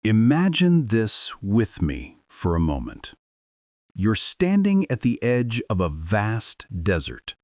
Imagine this with me for a moment. You're standing at the edge of a vast desert.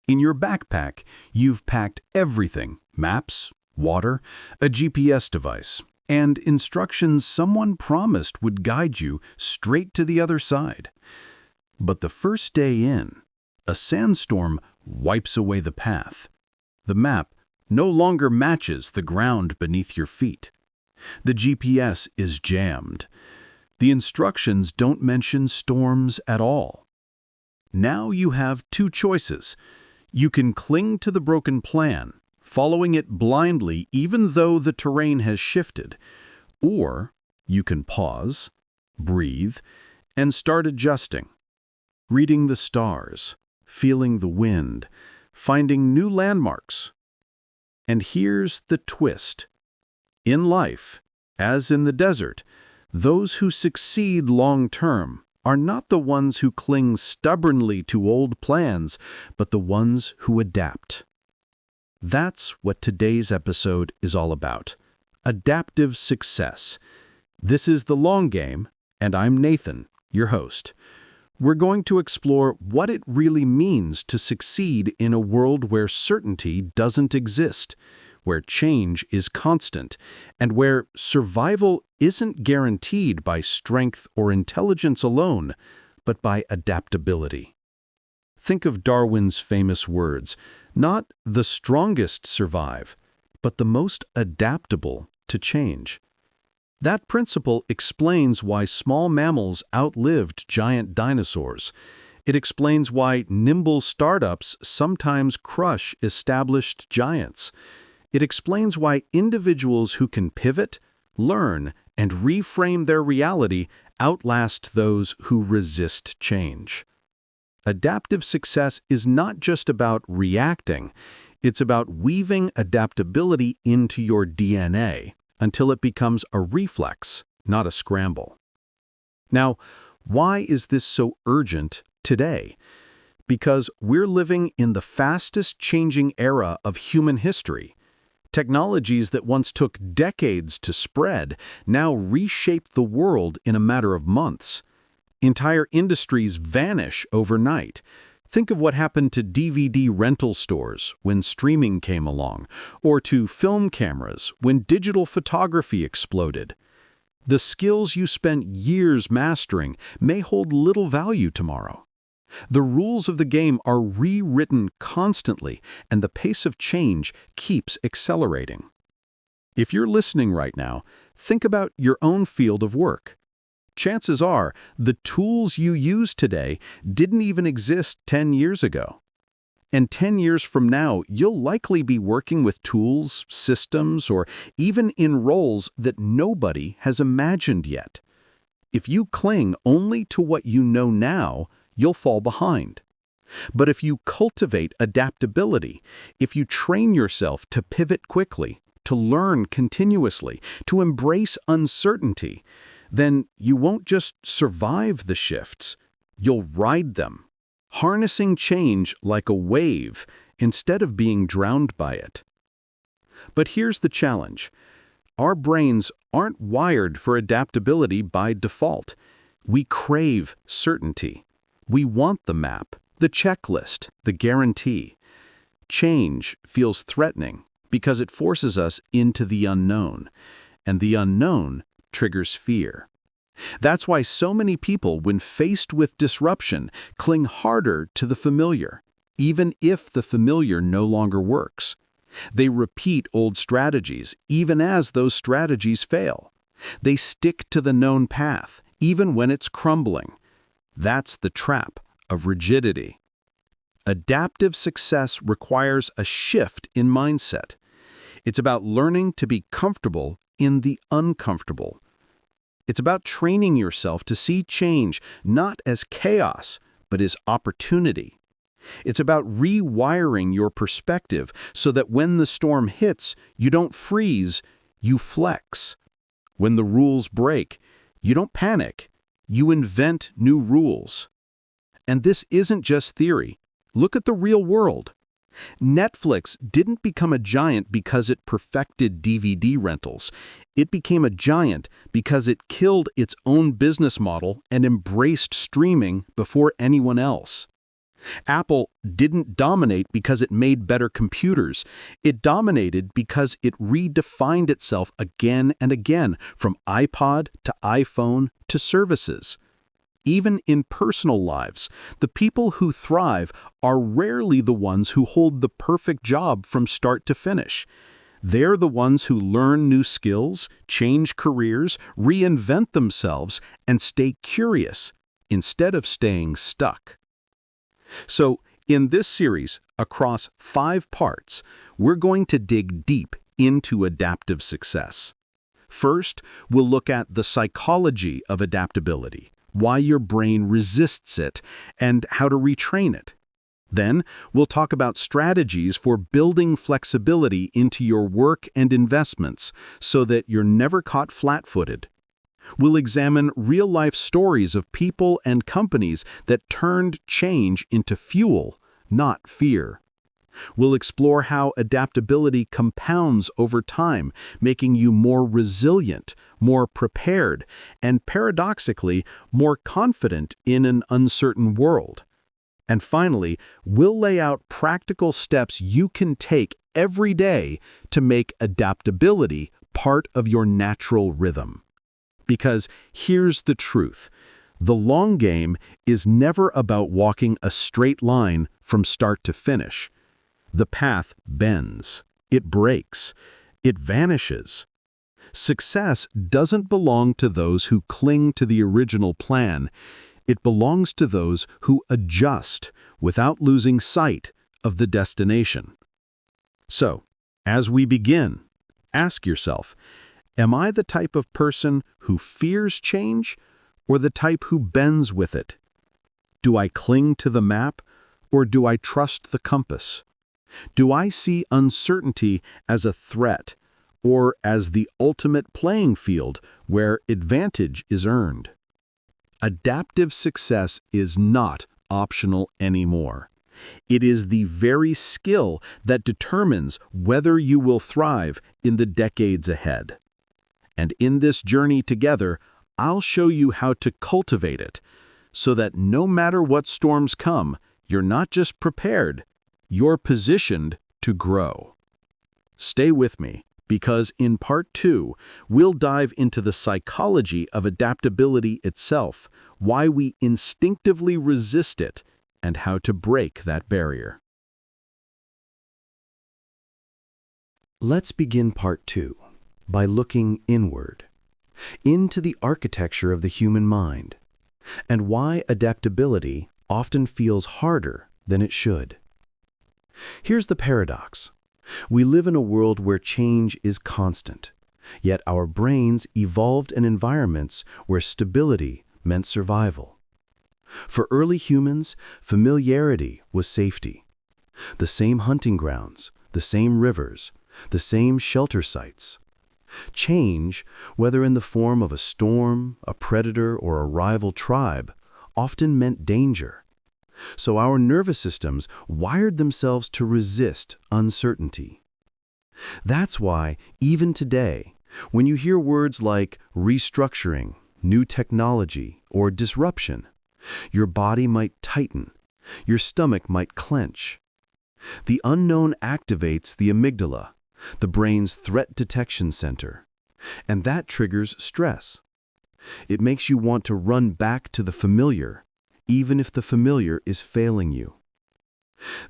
In your backpack, you've packed everything: maps, water, a GPS device, and instructions someone promised would guide you straight to the other side. But the first day in, a sandstorm wipes away the path. The map no longer matches the ground beneath your feet. The GPS is jammed. The instructions don't mention storms at all. Now you have two choices. You can cling to the broken plan, following it blindly even though the terrain has shifted, or you can pause, breathe, and start adjusting, reading the stars, feeling the wind, finding new landmarks. And here's the twist. In life, as in the desert, those who succeed long-term are not the ones who cling stubbornly to old plans, but the ones who adapt. That's what today's episode is all about: adaptive success. This is The Long Game, and I'm Nathan, your host. We're going to explore what it really means to succeed in a world where certainty doesn't exist, where change is constant, and where survival isn't guaranteed by strength or intelligence alone, but by adaptability. Think of Darwin's famous words: not the strongest survive, but the most adaptable to change. That principle explains why small mammals outlived giant dinosaurs. It explains why nimble startups sometimes crush established giants. It explains why individuals who can pivot, learn, and reframe their reality outlast those who resist change. Adaptive success is not just about reacting. It's about weaving adaptability into your DNA until it becomes a reflex, not a scramble. Now, why is this so urgent today? Because we're living in the fastest changing era of human history. Technologies that once took decades to spread now reshape the world in a matter of months. Entire industries vanish overnight. Think of what happened to DVD rental stores when streaming came along, or to film cameras when digital photography exploded. The skills you spent years mastering may hold little value tomorrow. The rules of the game are rewritten constantly, and the pace of change keeps accelerating. If you're listening right now, think about your own field of work. Chances are the tools you use today didn't even exist 10 years ago. And 10 years from now, you'll likely be working with tools, systems, or even in roles that nobody has imagined yet. If you cling only to what you know now, you'll fall behind. But if you cultivate adaptability, if you train yourself to pivot quickly, to learn continuously, to embrace uncertainty, then you won't just survive the shifts, you'll ride them, harnessing change like a wave instead of being drowned by it. But here's the challenge. Our brains aren't wired for adaptability by default. We crave certainty. We want the map, the checklist, the guarantee. Change feels threatening because it forces us into the unknown, and the unknown triggers fear. That's why so many people, when faced with disruption, cling harder to the familiar, even if the familiar no longer works. They repeat old strategies, even as those strategies fail. They stick to the known path, even when it's crumbling. That's the trap of rigidity. Adaptive success requires a shift in mindset. It's about learning to be comfortable in the uncomfortable. It's about training yourself to see change not as chaos, but as opportunity. It's about rewiring your perspective so that when the storm hits, you don't freeze, you flex. When the rules break, you don't panic, you invent new rules. And this isn't just theory. Look at the real world. Netflix didn't become a giant because it perfected DVD rentals. It became a giant because it killed its own business model and embraced streaming before anyone else. Apple didn't dominate because it made better computers. It dominated because it redefined itself again and again, from iPod to iPhone to services. Even in personal lives, the people who thrive are rarely the ones who hold the perfect job from start to finish. They're the ones who learn new skills, change careers, reinvent themselves, and stay curious instead of staying stuck. So, in this series, across 5 parts, we're going to dig deep into adaptive success. First, we'll look at the psychology of adaptability, why your brain resists it, and how to retrain it. Then, we'll talk about strategies for building flexibility into your work and investments so that you're never caught flat-footed. We'll examine real-life stories of people and companies that turned change into fuel, not fear. We'll explore how adaptability compounds over time, making you more resilient, more prepared, and paradoxically, more confident in an uncertain world. And finally, we'll lay out practical steps you can take every day to make adaptability part of your natural rhythm. Because here's the truth. The long game is never about walking a straight line from start to finish. The path bends, it breaks, it vanishes. Success doesn't belong to those who cling to the original plan. It belongs to those who adjust without losing sight of the destination. So, as we begin, ask yourself, am I the type of person who fears change or the type who bends with it? Do I cling to the map or do I trust the compass? Do I see uncertainty as a threat or as the ultimate playing field where advantage is earned? Adaptive success is not optional anymore. It is the very skill that determines whether you will thrive in the decades ahead. And in this journey together, I'll show you how to cultivate it so that no matter what storms come, you're not just prepared, you're positioned to grow. Stay with me, because in part 2, we'll dive into the psychology of adaptability itself, why we instinctively resist it, and how to break that barrier. Let's begin part 2 by looking inward, into the architecture of the human mind, and why adaptability often feels harder than it should. Here's the paradox. We live in a world where change is constant, yet our brains evolved in environments where stability meant survival. For early humans, familiarity was safety. The same hunting grounds, the same rivers, the same shelter sites. Change, whether in the form of a storm, a predator, or a rival tribe, often meant danger. So our nervous systems wired themselves to resist uncertainty. That's why, even today, when you hear words like restructuring, new technology, or disruption, your body might tighten, your stomach might clench. The unknown activates the amygdala, the brain's threat detection center, and that triggers stress. It makes you want to run back to the familiar, even if the familiar is failing you.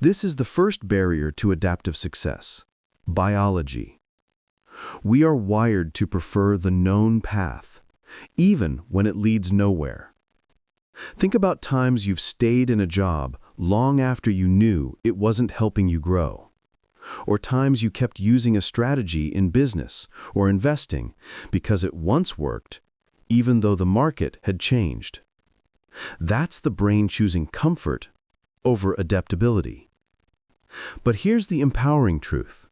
This is the first barrier to adaptive success: biology. We are wired to prefer the known path, even when it leads nowhere. Think about times you've stayed in a job long after you knew it wasn't helping you grow, or times you kept using a strategy in business or investing because it once worked, even though the market had changed. That's the brain choosing comfort over adaptability. But here's the empowering truth.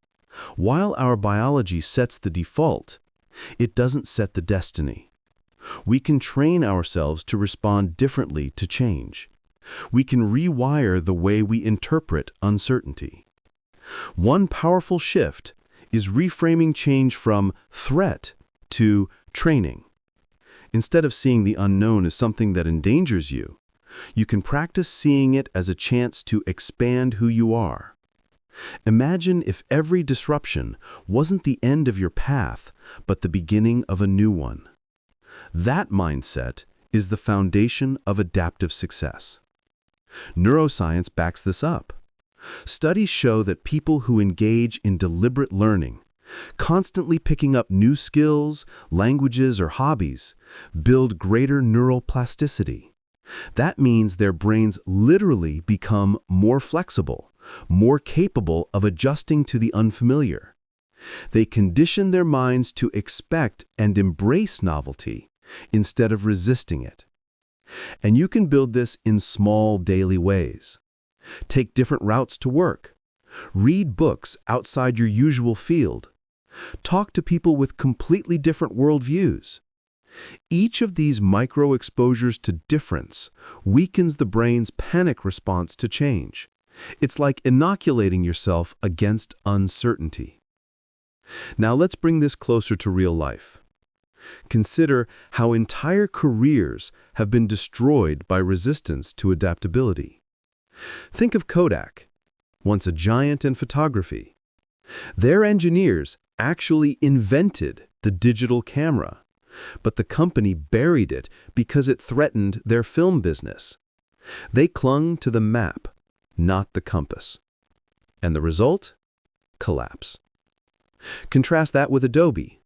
While our biology sets the default, it doesn't set the destiny. We can train ourselves to respond differently to change. We can rewire the way we interpret uncertainty. One powerful shift is reframing change from threat 2. Training. Instead of seeing the unknown as something that endangers you, you can practice seeing it as a chance to expand who you are. Imagine if every disruption wasn't the end of your path, but the beginning of a new one. That mindset is the foundation of adaptive success. Neuroscience backs this up. Studies show that people who engage in deliberate learning, constantly picking up new skills, languages, or hobbies, build greater neural plasticity. That means their brains literally become more flexible, more capable of adjusting to the unfamiliar. They condition their minds to expect and embrace novelty instead of resisting it. And you can build this in small daily ways. Take different routes to work. Read books outside your usual field. Talk to people with completely different worldviews. Each of these micro-exposures to difference weakens the brain's panic response to change. It's like inoculating yourself against uncertainty. Now let's bring this closer to real life. Consider how entire careers have been destroyed by resistance to adaptability. Think of Kodak, once a giant in photography. Their engineers actually invented the digital camera, but the company buried it because it threatened their film business. They clung to the map, not the compass. And the result? Collapse. Contrast that with Adobe.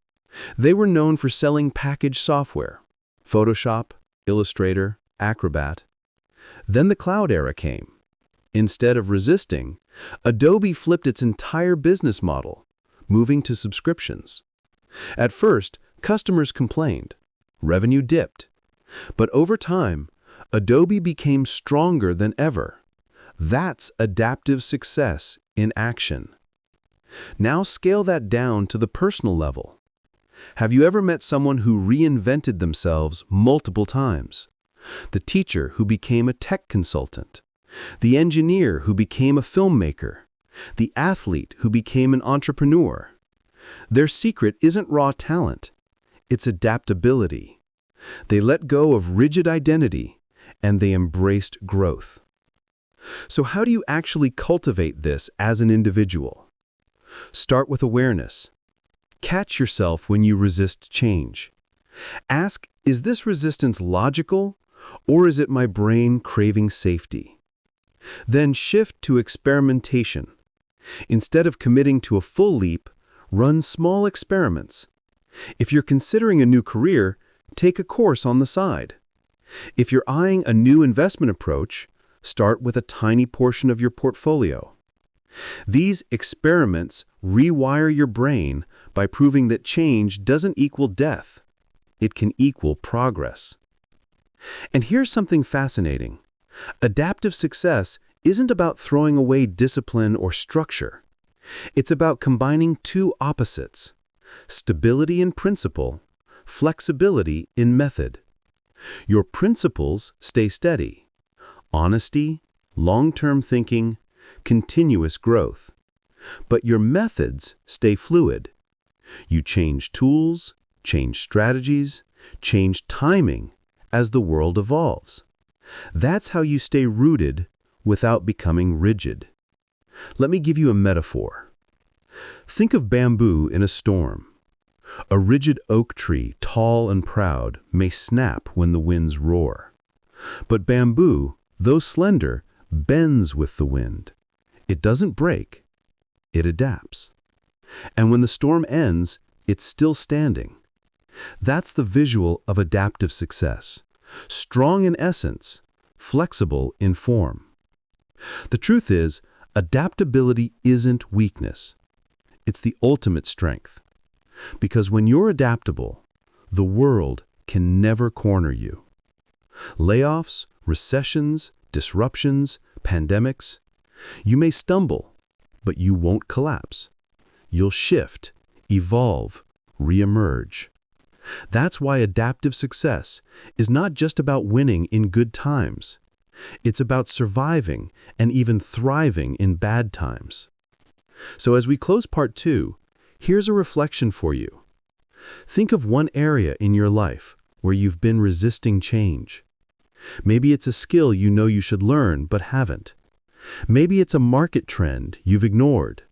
They were known for selling packaged software, Photoshop, Illustrator, Acrobat. Then the cloud era came. Instead of resisting, Adobe flipped its entire business model, moving to subscriptions. At first, customers complained. Revenue dipped. But over time, Adobe became stronger than ever. That's adaptive success in action. Now scale that down to the personal level. Have you ever met someone who reinvented themselves multiple times? The teacher who became a tech consultant, the engineer who became a filmmaker, the athlete who became an entrepreneur. Their secret isn't raw talent, it's adaptability. They let go of rigid identity and they embraced growth. So how do you actually cultivate this as an individual? Start with awareness. Catch yourself when you resist change. Ask, is this resistance logical, or is it my brain craving safety? Then shift to experimentation. Instead of committing to a full leap, run small experiments. If you're considering a new career, take a course on the side. If you're eyeing a new investment approach, start with a tiny portion of your portfolio. These experiments rewire your brain by proving that change doesn't equal death. It can equal progress. And here's something fascinating. Adaptive success isn't about throwing away discipline or structure. It's about combining two opposites: stability in principle, flexibility in method. Your principles stay steady: honesty, long-term thinking, continuous growth. But your methods stay fluid. You change tools, change strategies, change timing as the world evolves. That's how you stay rooted without becoming rigid. Let me give you a metaphor. Think of bamboo in a storm. A rigid oak tree, tall and proud, may snap when the winds roar. But bamboo, though slender, bends with the wind. It doesn't break, it adapts. And when the storm ends, it's still standing. That's the visual of adaptive success. Strong in essence, flexible in form. The truth is, adaptability isn't weakness. It's the ultimate strength. Because when you're adaptable, the world can never corner you. Layoffs, recessions, disruptions, pandemics. You may stumble, but you won't collapse. You'll shift, evolve, reemerge. That's why adaptive success is not just about winning in good times. It's about surviving and even thriving in bad times. So as we close part 2, here's a reflection for you. Think of one area in your life where you've been resisting change. Maybe it's a skill you know you should learn but haven't. Maybe it's a market trend you've ignored.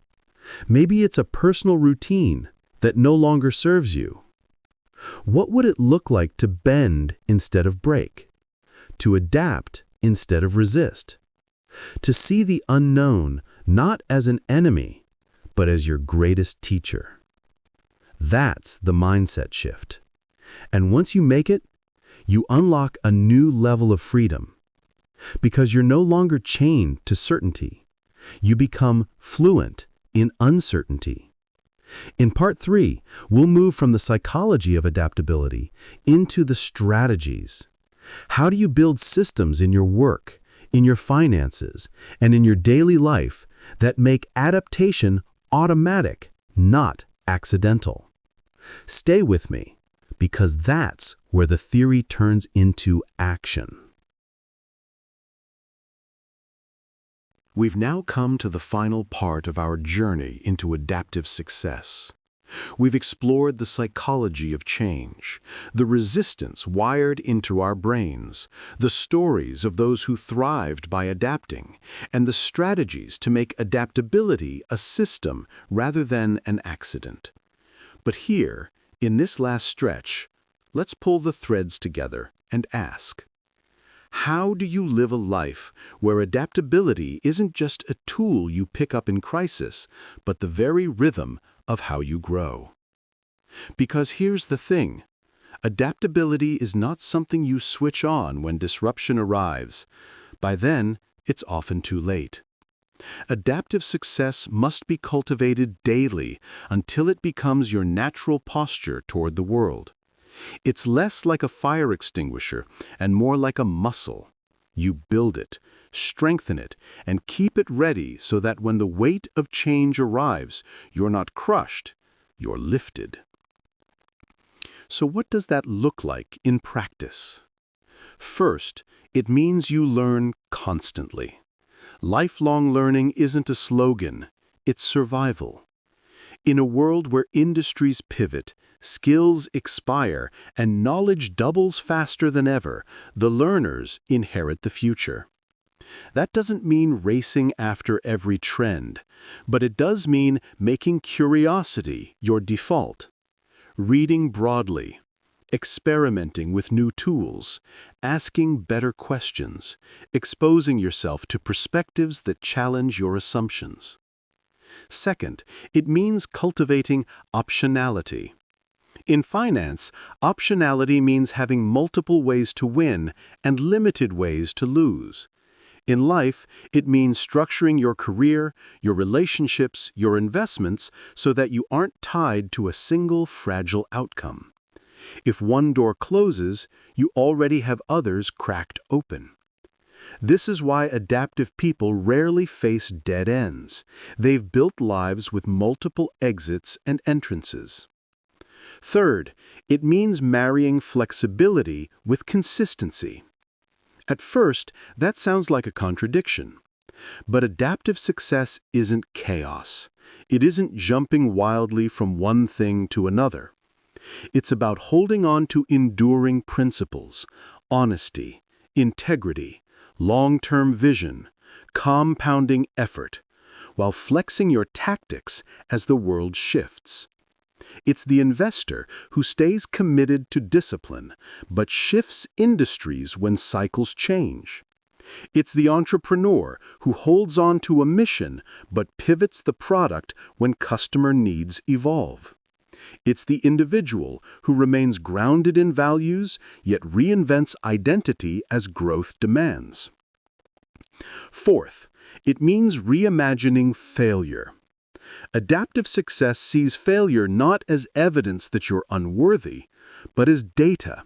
Maybe it's a personal routine that no longer serves you. What would it look like to bend instead of break? To adapt instead of resist? To see the unknown not as an enemy, but as your greatest teacher? That's the mindset shift. And once you make it, you unlock a new level of freedom. Because you're no longer chained to certainty. You become fluent in uncertainty. In part 3, we'll move from the psychology of adaptability into the strategies. How do you build systems in your work, in your finances, and in your daily life that make adaptation automatic, not accidental? Stay with me, because that's where the theory turns into action. We've now come to the final part of our journey into adaptive success. We've explored the psychology of change, the resistance wired into our brains, the stories of those who thrived by adapting, and the strategies to make adaptability a system rather than an accident. But here, in this last stretch, let's pull the threads together and ask, how do you live a life where adaptability isn't just a tool you pick up in crisis, but the very rhythm of how you grow? Because here's the thing, adaptability is not something you switch on when disruption arrives. By then, it's often too late. Adaptive success must be cultivated daily until it becomes your natural posture toward the world. It's less like a fire extinguisher and more like a muscle. You build it, strengthen it, and keep it ready so that when the weight of change arrives, you're not crushed, you're lifted. So what does that look like in practice? First, it means you learn constantly. Lifelong learning isn't a slogan, it's survival. In a world where industries pivot, skills expire, and knowledge doubles faster than ever, the learners inherit the future. That doesn't mean racing after every trend, but it does mean making curiosity your default. Reading broadly, experimenting with new tools, asking better questions, exposing yourself to perspectives that challenge your assumptions. Second, it means cultivating optionality. In finance, optionality means having multiple ways to win and limited ways to lose. In life, it means structuring your career, your relationships, your investments so that you aren't tied to a single fragile outcome. If one door closes, you already have others cracked open. This is why adaptive people rarely face dead ends. They've built lives with multiple exits and entrances. Third, it means marrying flexibility with consistency. At first, that sounds like a contradiction. But adaptive success isn't chaos. It isn't jumping wildly from one thing to another. It's about holding on to enduring principles, honesty, integrity, long-term vision, compounding effort, while flexing your tactics as the world shifts. It's the investor who stays committed to discipline, but shifts industries when cycles change. It's the entrepreneur who holds on to a mission, but pivots the product when customer needs evolve. It's the individual who remains grounded in values, yet reinvents identity as growth demands. Fourth, it means reimagining failure. Adaptive success sees failure not as evidence that you're unworthy, but as data.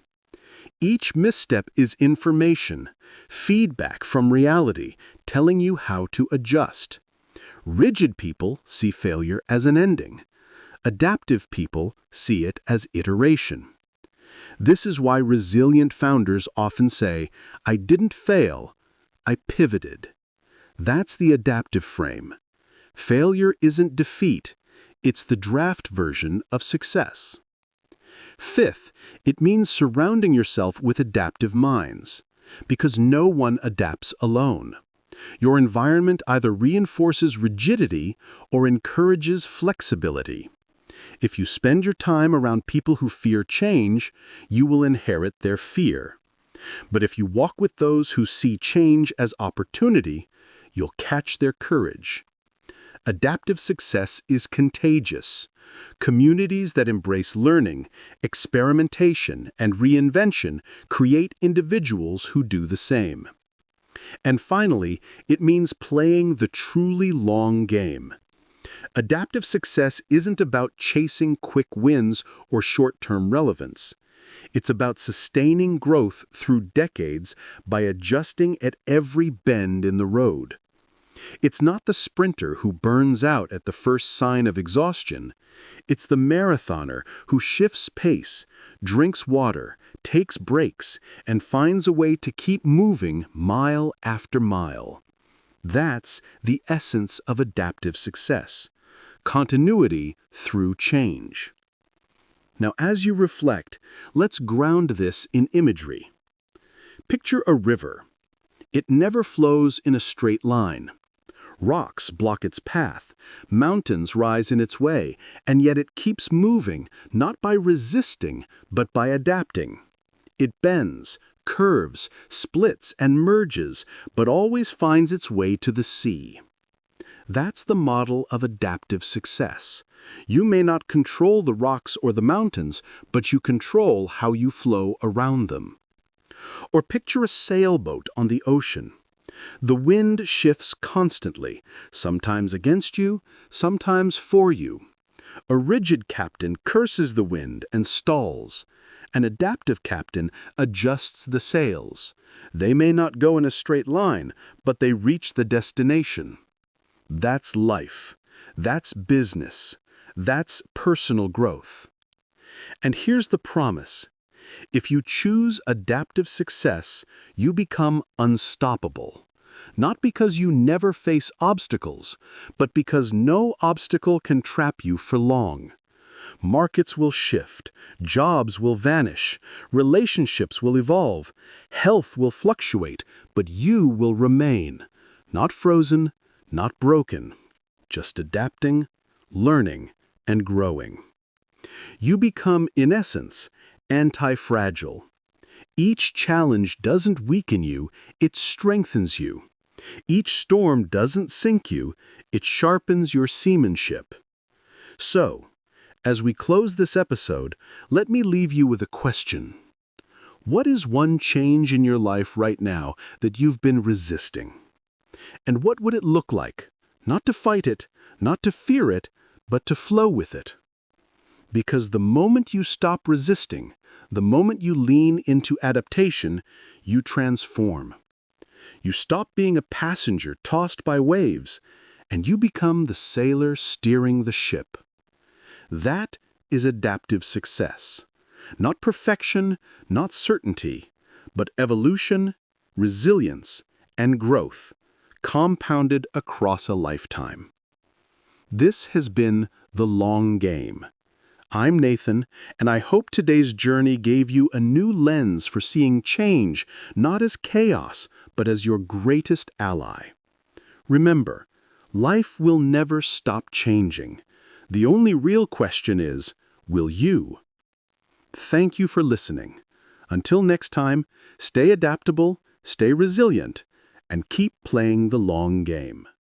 Each misstep is information, feedback from reality, telling you how to adjust. Rigid people see failure as an ending. Adaptive people see it as iteration. This is why resilient founders often say, "I didn't fail, I pivoted." That's the adaptive frame. Failure isn't defeat, it's the draft version of success. Fifth, it means surrounding yourself with adaptive minds, because no one adapts alone. Your environment either reinforces rigidity or encourages flexibility. If you spend your time around people who fear change, you will inherit their fear. But if you walk with those who see change as opportunity, you'll catch their courage. Adaptive success is contagious. Communities that embrace learning, experimentation, and reinvention create individuals who do the same. And finally, it means playing the truly long game. Adaptive success isn't about chasing quick wins or short-term relevance. It's about sustaining growth through decades by adjusting at every bend in the road. It's not the sprinter who burns out at the first sign of exhaustion. It's the marathoner who shifts pace, drinks water, takes breaks, and finds a way to keep moving mile after mile. That's the essence of adaptive success. Continuity through change. Now, as you reflect, let's ground this in imagery. Picture a river. It never flows in a straight line. Rocks block its path, mountains rise in its way, and yet it keeps moving, not by resisting, but by adapting. It bends, curves, splits, and merges, but always finds its way to the sea. That's the model of adaptive success. You may not control the rocks or the mountains, but you control how you flow around them. Or picture a sailboat on the ocean. The wind shifts constantly, sometimes against you, sometimes for you. A rigid captain curses the wind and stalls. An adaptive captain adjusts the sails. They may not go in a straight line, but they reach the destination. That's life. That's business. That's personal growth. And here's the promise. If you choose adaptive success, you become unstoppable. Not because you never face obstacles, but because no obstacle can trap you for long. Markets will shift, jobs will vanish, relationships will evolve, health will fluctuate, but you will remain. Not frozen, not broken, just adapting, learning, and growing. You become, in essence, anti-fragile. Each challenge doesn't weaken you, it strengthens you. Each storm doesn't sink you, it sharpens your seamanship. So, as we close this episode, let me leave you with a question. What is one change in your life right now that you've been resisting? And what would it look like? Not to fight it, not to fear it, but to flow with it. Because the moment you stop resisting, the moment you lean into adaptation, you transform. You stop being a passenger tossed by waves, and you become the sailor steering the ship. That is adaptive success. Not perfection, not certainty, but evolution, resilience, and growth, compounded across a lifetime. This has been The Long Game. I'm Nathan, and I hope today's journey gave you a new lens for seeing change, not as chaos, but as your greatest ally. Remember, life will never stop changing. The only real question is, will you? Thank you for listening. Until next time, stay adaptable, stay resilient, and keep playing the long game.